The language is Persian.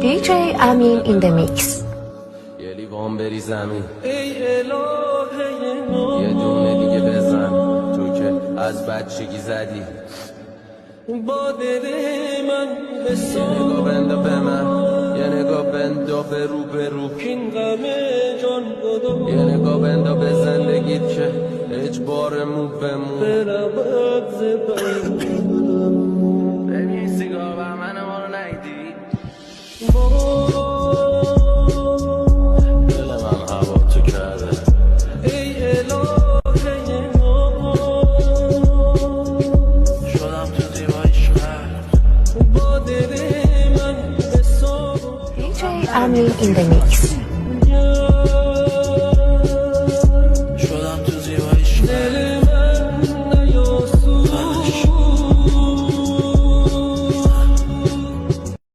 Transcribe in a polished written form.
DJ Amin in the mix. یه لیوان بری زمین یه دونه دیگه بزن تو که از بچگی زدی با دل من یه نگاه بنده به من یه نگاه بنده به رو کین غمه جان بدو یه نگاه بنده به زندگیت که اجبار مو به مو برمت زبان ببین سیگار و من ما رو نیدی دل من هوا تو کرده ای الهه شدم تو دیوای شهر با دل من DJ Amin in the mix.